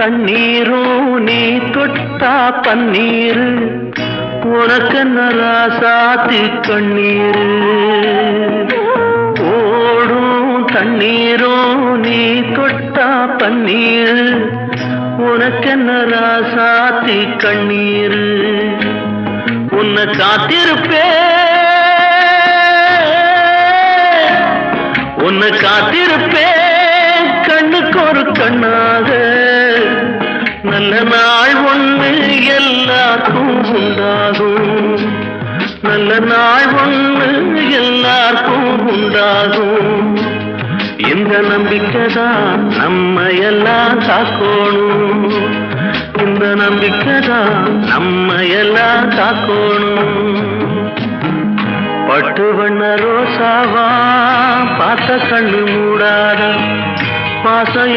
தண்ணீரும் நீ தொட்டா பன்னீரு உனக்கென்ன ராசாத்தி கண்ணீரு ஓடும் தண்ணீரும் நீ தொட்டா பன்னீரு உனக்கென்ன ராசாத்தி கண்ணீரு உன்னை காத்திருப்பேன் கண்ணுக்கு ஒரு கண்ணாக நல்ல நாள் ஒன்று எல்லாருக்கும் உண்டாகும் நல்ல நாள் ஒன்று எல்லாருக்கும் உண்டாகும் இந்த நம்பிக்கைதான் நம்ம எல்லாம் காக்கணும் இந்த நம்பிக்கைதான் நம்ம எல்லாம் காக்கணும் பட்டு வண்ண ரோசாவா பார்த்த கண்ணு மூடாத பாசம்